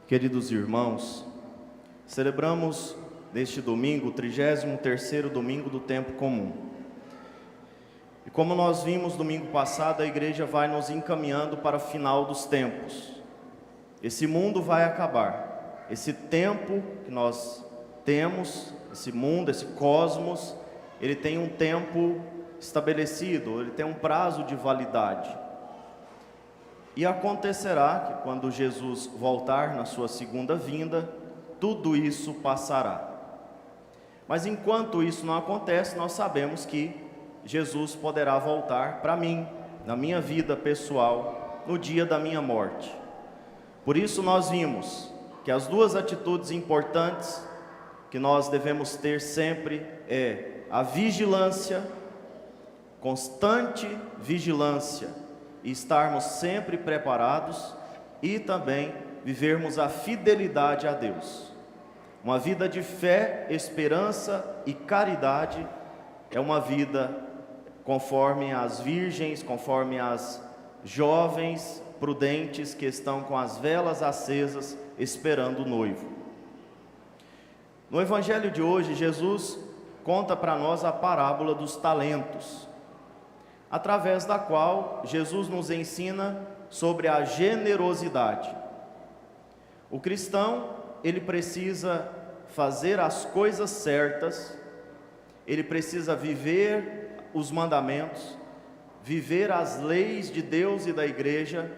Queridos irmãos, celebramos neste domingo o 33º domingo do tempo comum. E como nós vimos domingo passado, a igreja vai nos encaminhando para o final dos tempos. Esse mundo vai acabar. Esse tempo que nós temos, esse mundo, esse cosmos, ele tem um tempo estabelecido, ele tem um prazo de validade. E acontecerá que quando Jesus voltar na sua segunda vinda, tudo isso passará. Mas enquanto isso não acontece, nós sabemos que Jesus poderá voltar para mim, na minha vida pessoal, no dia da minha morte. Por isso nós vimos que as duas atitudes importantes que nós devemos ter sempre é a vigilância, constante vigilância, e estarmos sempre preparados, e também vivermos a fidelidade a Deus. Uma vida de fé, esperança e caridade é uma vida conforme as virgens, conforme as jovens prudentes que estão com as velas acesas esperando o noivo. No evangelho de hoje, Jesus conta para nós a parábola dos talentos, através da qual Jesus nos ensina sobre a generosidade. O cristão, ele precisa fazer as coisas certas, ele precisa viver os mandamentos, viver as leis de Deus e da igreja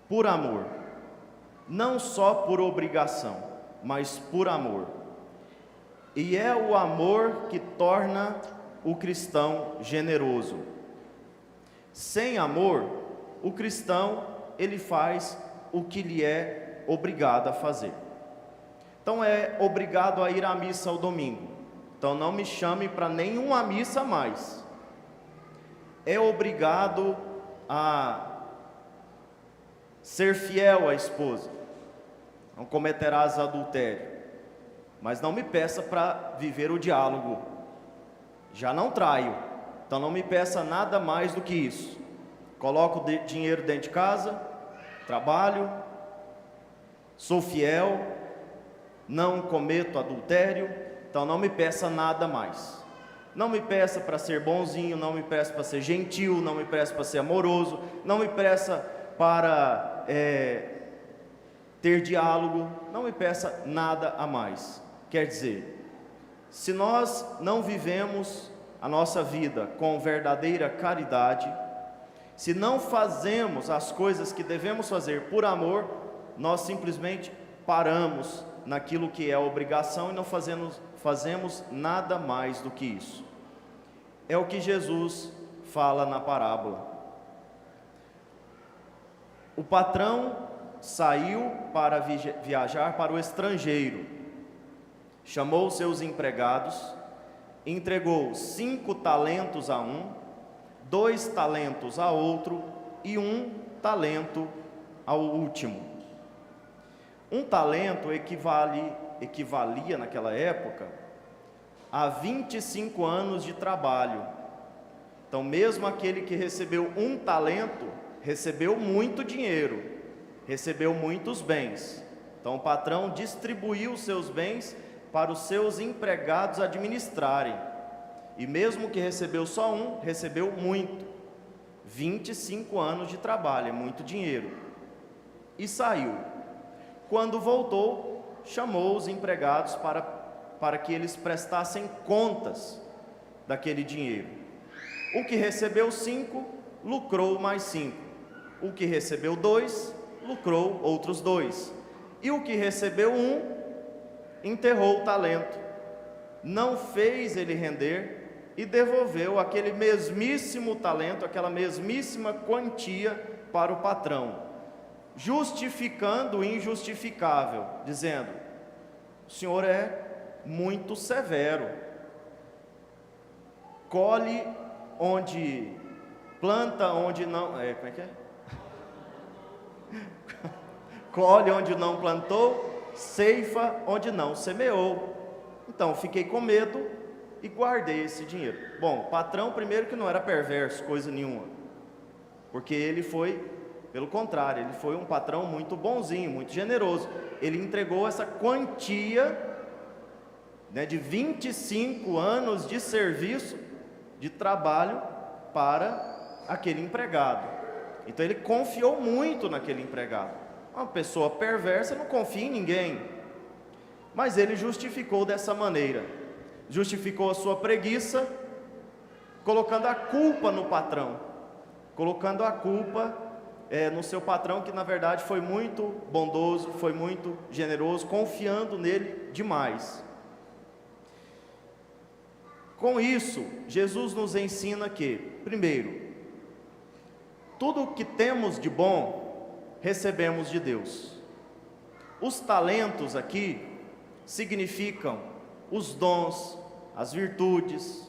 por amor, não só por obrigação, mas por amor. E é o amor que torna o cristão generoso. Sem amor, o cristão, ele faz o que lhe é obrigado a fazer. Então é obrigado a ir à missa ao domingo. Então não me chame para nenhuma missa mais. É obrigado a ser fiel à esposa. Não cometerás adultério. Mas não me peça para viver o diálogo. Já não traio, então não me peça nada mais do que isso. Coloco dinheiro dentro de casa, trabalho, sou fiel, não cometo adultério, então não me peça nada mais. Não me peça para ser bonzinho, não me peça para ser gentil, não me peça para ser amoroso, não me peça para ter diálogo, não me peça nada a mais. Quer dizer, se nós não vivemos a nossa vida com verdadeira caridade, se não fazemos as coisas que devemos fazer por amor, nós simplesmente paramos naquilo que é obrigação e não fazemos nada mais do que isso. É o que Jesus fala na parábola. O patrão saiu para viajar para o estrangeiro. Chamou seus empregados, entregou 5 talentos a um, 2 talentos a outro e 1 talento ao último. 1 talento equivalia naquela época a 25 anos de trabalho. Então mesmo aquele que recebeu 1 talento, recebeu muito dinheiro, recebeu muitos bens. Então o patrão distribuiu os seus bens para os seus empregados administrarem, e mesmo que recebeu só 1, recebeu muito. 25 anos de trabalho, é muito dinheiro. E saiu. Quando voltou, chamou os empregados para que eles prestassem contas daquele dinheiro. O que recebeu 5, lucrou mais 5. O que recebeu 2, lucrou outros 2. E o que recebeu 1, enterrou o talento, não fez ele render e devolveu aquele mesmíssimo talento, aquela mesmíssima quantia para o patrão, justificando o injustificável, dizendo: o senhor é muito severo, colhe onde planta, onde não, como é que é? Colhe onde não plantou, ceifa onde não semeou. Então fiquei com medo e guardei esse dinheiro. Bom, o patrão primeiro que não era perverso, coisa nenhuma, porque ele foi Pelo contrário, ele foi um patrão muito bonzinho, muito generoso. Ele entregou essa quantia, né, de 25 anos de serviço, de trabalho para aquele empregado. Então ele confiou muito naquele empregado. Uma pessoa perversa não confia em ninguém, mas ele justificou dessa maneira, justificou a sua preguiça, colocando a culpa no patrão, colocando a culpa no seu patrão, que na verdade foi muito bondoso, foi muito generoso, confiando nele demais. Com isso, Jesus nos ensina que, primeiro, tudo o que temos de bom, recebemos de Deus. Os talentos aqui significam os dons, as virtudes,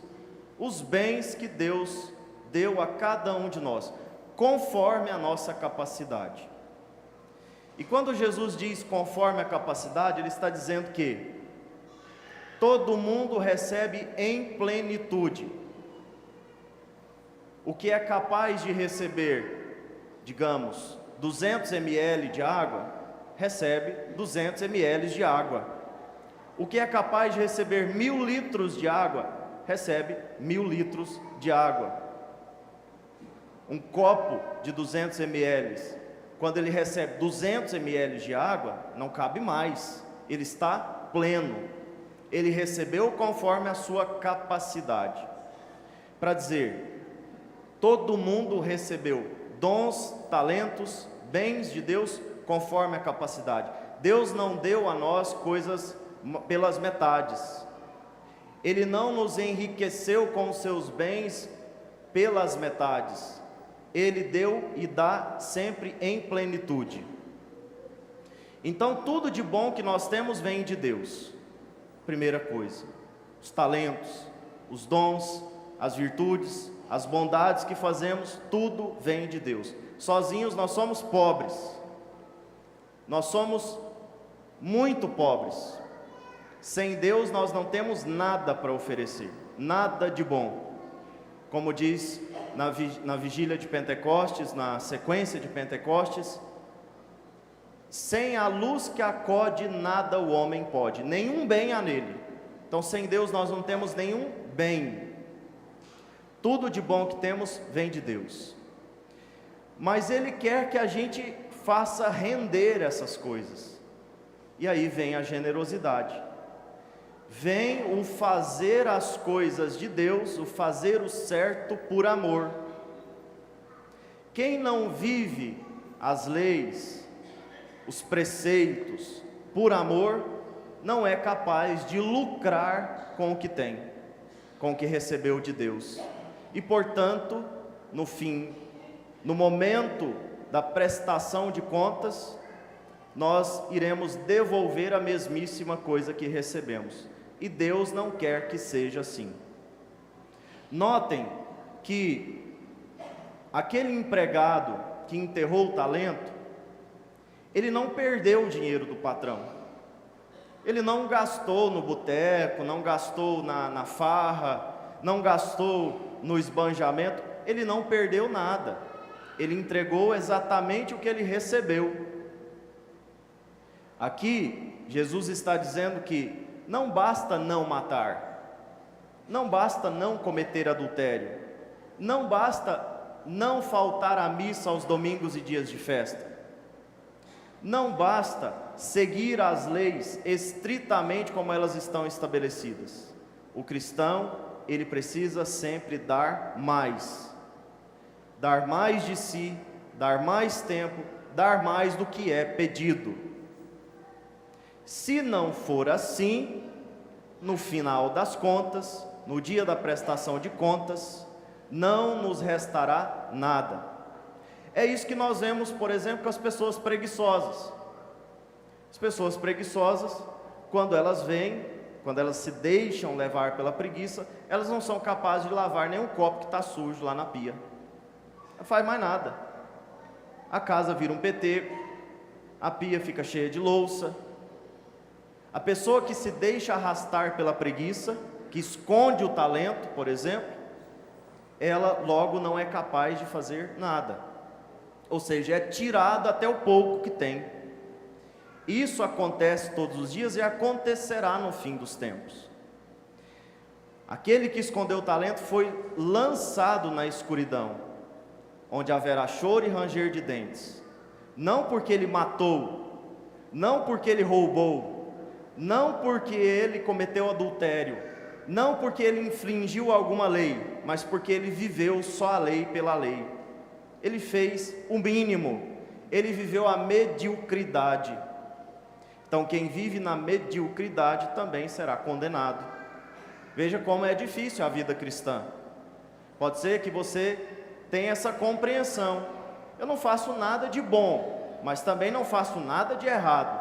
os bens que Deus deu a cada um de nós, conforme a nossa capacidade. E quando Jesus diz conforme a capacidade, Ele está dizendo que todo mundo recebe em plenitude. O que é capaz de receber, digamos, 200 ml de água, recebe 200 ml de água. O que é capaz de receber 1000 litros de água, recebe 1000 litros de água. Um copo de 200 ml, quando ele recebe 200 ml de água, não cabe mais, ele está pleno. Ele recebeu conforme a sua capacidade. Para dizer, todo mundo recebeu dons, talentos, bens de Deus conforme a capacidade. Deus não deu a nós coisas pelas metades. Ele não nos enriqueceu com os seus bens pelas metades. Ele deu e dá sempre em plenitude. Então tudo de bom que nós temos vem de Deus. Primeira coisa, os talentos, os dons, as virtudes, as bondades que fazemos, tudo vem de Deus. Sozinhos nós somos pobres, nós somos muito pobres. Sem Deus nós não temos nada para oferecer, nada de bom. Como diz na vigília de Pentecostes, na sequência de Pentecostes, sem a luz que acode, nada o homem pode, nenhum bem há nele. Então sem Deus nós não temos nenhum bem. Tudo de bom que temos vem de Deus. Mas Ele quer que a gente faça render essas coisas. E aí vem a generosidade. Vem o fazer as coisas de Deus, o fazer o certo por amor. Quem não vive as leis, os preceitos por amor, não é capaz de lucrar com o que tem, com o que recebeu de Deus. E portanto, no fim, no momento da prestação de contas, nós iremos devolver a mesmíssima coisa que recebemos. E Deus não quer que seja assim. Notem que aquele empregado que enterrou o talento, ele não perdeu o dinheiro do patrão. Ele não gastou no boteco, não gastou na farra, não gastou no esbanjamento. Ele não perdeu nada. Ele entregou exatamente o que ele recebeu. Aqui, Jesus está dizendo que não basta não matar, não basta não cometer adultério, não basta não faltar à missa aos domingos e dias de festa, não basta seguir as leis estritamente como elas estão estabelecidas. O cristão, ele precisa sempre dar mais de si, dar mais tempo, dar mais do que é pedido. Se não for assim, no final das contas, no dia da prestação de contas, não nos restará nada. É isso que nós vemos, por exemplo, com as pessoas preguiçosas. As pessoas preguiçosas, quando elas vêm, quando elas se deixam levar pela preguiça, elas não são capazes de lavar nem um copo que está sujo lá na pia. Não faz mais nada. A casa vira um peteco, a pia fica cheia de louça. A pessoa que se deixa arrastar pela preguiça, que esconde o talento, por exemplo, ela logo não é capaz de fazer nada. ou seja, é tirado até o pouco que tem. Isso acontece todos os dias e acontecerá no fim dos tempos. Aquele que escondeu o talento foi lançado na escuridão, onde haverá choro e ranger de dentes. Não porque ele matou, não porque ele roubou, não porque ele cometeu adultério, não porque ele infringiu alguma lei, mas porque ele viveu só a lei pela lei. Ele fez o mínimo, ele viveu a mediocridade. Então quem vive na mediocridade também será condenado. Veja como é difícil a vida cristã. Pode ser que você tenha essa compreensão: eu não faço nada de bom, mas também não faço nada de errado.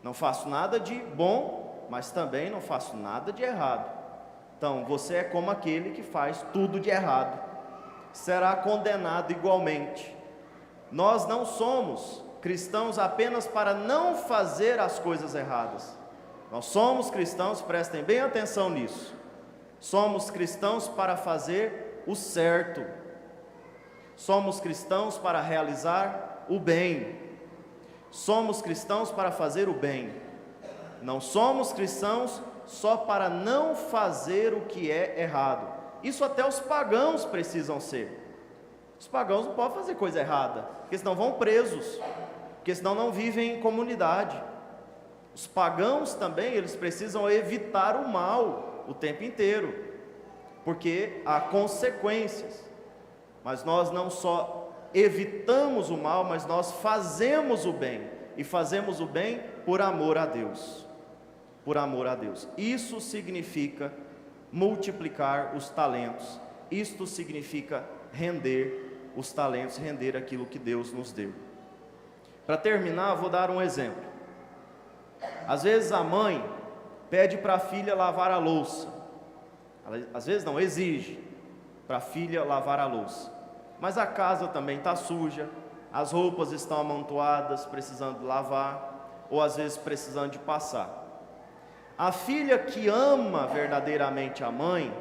Não faço nada de bom, mas também não faço nada de errado. Então você é como aquele que faz tudo de errado, será condenado igualmente. Nós não somos cristãos apenas para não fazer as coisas erradas. Nós somos cristãos, prestem bem atenção nisso. Somos cristãos para fazer o certo. Somos cristãos para realizar o bem. Somos cristãos para fazer o bem. Não somos cristãos só para não fazer o que é errado. Isso até os pagãos precisam ser. Os pagãos não podem fazer coisa errada, porque senão vão presos, porque senão não vivem em comunidade. Os pagãos também, eles precisam evitar o mal o tempo inteiro, porque há consequências. Mas nós não só evitamos o mal, mas nós fazemos o bem, e fazemos o bem por amor a Deus. Por amor a Deus. Isso significa multiplicar os talentos. Isto significa render os talentos, render aquilo que Deus nos deu. Para terminar, vou dar um exemplo. Às vezes a mãe pede para a filha lavar a louça. Às vezes não, exige para a filha lavar a louça. Mas a casa também está suja, as roupas estão amontoadas, precisando de lavar, ou às vezes precisando de passar. A filha que ama verdadeiramente a mãe,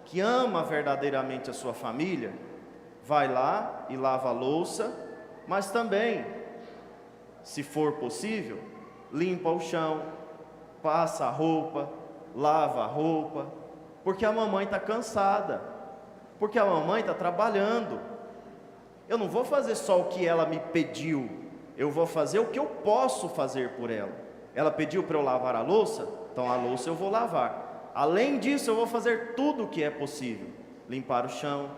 que ama verdadeiramente a sua família, vai lá e lava a louça, mas também, se for possível, limpa o chão, passa a roupa, lava a roupa, porque a mamãe está cansada, porque a mamãe está trabalhando. Eu não vou fazer só o que ela me pediu, eu vou fazer o que eu posso fazer por ela. Ela pediu para eu lavar a louça, então a louça eu vou lavar. Além disso, eu vou fazer tudo o que é possível: limpar o chão,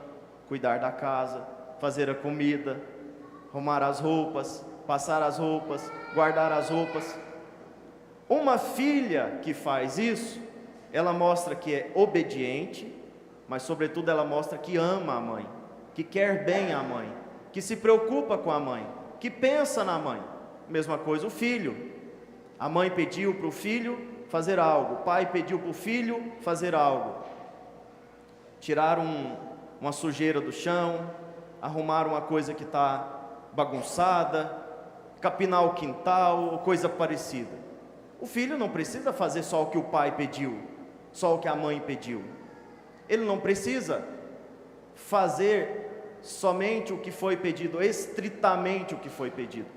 cuidar da casa, fazer a comida, arrumar as roupas, passar as roupas, guardar as roupas. Uma filha que faz isso, ela mostra que é obediente, mas sobretudo ela mostra que ama a mãe, que quer bem à mãe, que se preocupa com a mãe, que pensa na mãe. Mesma coisa o filho. A mãe pediu para o filho fazer algo, o pai pediu para o filho fazer algo. Tirar uma sujeira do chão, arrumar uma coisa que está bagunçada, capinar o quintal, ou coisa parecida. O filho não precisa fazer só o que o pai pediu, só o que a mãe pediu. Ele não precisa fazer somente o que foi pedido, estritamente o que foi pedido.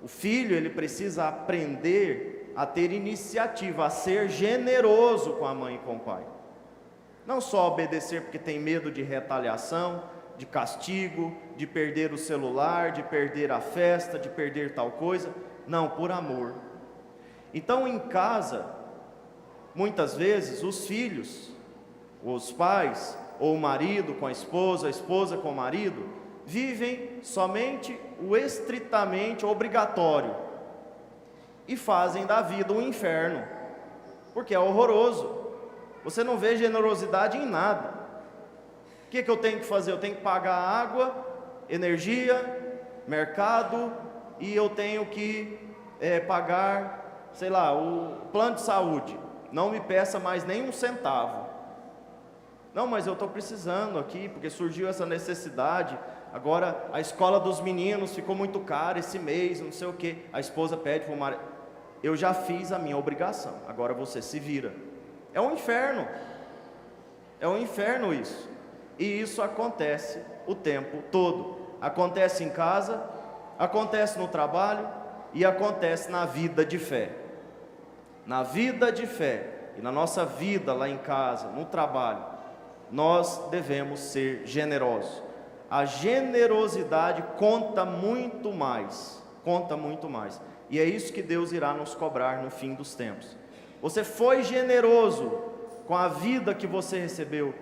O filho, ele precisa aprender a ter iniciativa, a ser generoso com a mãe e com o pai. Não só obedecer porque tem medo de retaliação, de castigo, de perder o celular, de perder a festa, de perder tal coisa. Não, por amor. Então em casa, muitas vezes os filhos, os pais, ou o marido com a esposa com o marido, vivem somente o estritamente obrigatório e fazem da vida um inferno, porque é horroroso. Você não vê generosidade em nada. O que eu tenho que fazer? Eu tenho que pagar água, energia, mercado, e eu tenho que pagar, sei lá, o plano de saúde. Não me peça mais nem um centavo. Não, mas eu estou precisando aqui, porque surgiu essa necessidade. Agora a escola dos meninos ficou muito cara esse mês, não sei o que. A esposa pede para o marido: eu já fiz a minha obrigação, agora você se vira. É um inferno. É um inferno isso. E isso acontece o tempo todo. Acontece em casa, acontece no trabalho e acontece na vida de fé. Na vida de fé e na nossa vida lá em casa, no trabalho, nós devemos ser generosos. A generosidade conta muito mais, conta muito mais. E é isso que Deus irá nos cobrar no fim dos tempos. Você foi generoso com a vida que você recebeu,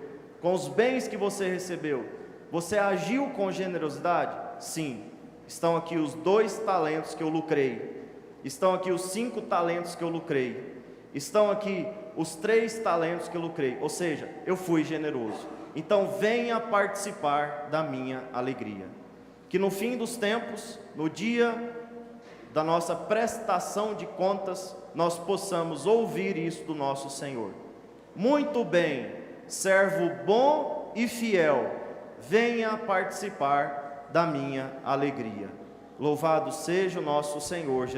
com os bens que você recebeu. Você agiu com generosidade? Sim. Estão aqui os 2 talentos que eu lucrei. Estão aqui os 5 talentos que eu lucrei. Estão aqui os 3 talentos que eu lucrei. Ou seja, eu fui generoso. Então venha participar da minha alegria. Que no fim dos tempos, no dia da nossa prestação de contas, nós possamos ouvir isso do nosso Senhor. Muito bem, servo bom e fiel, venha participar da minha alegria. Louvado seja o nosso Senhor Jesus.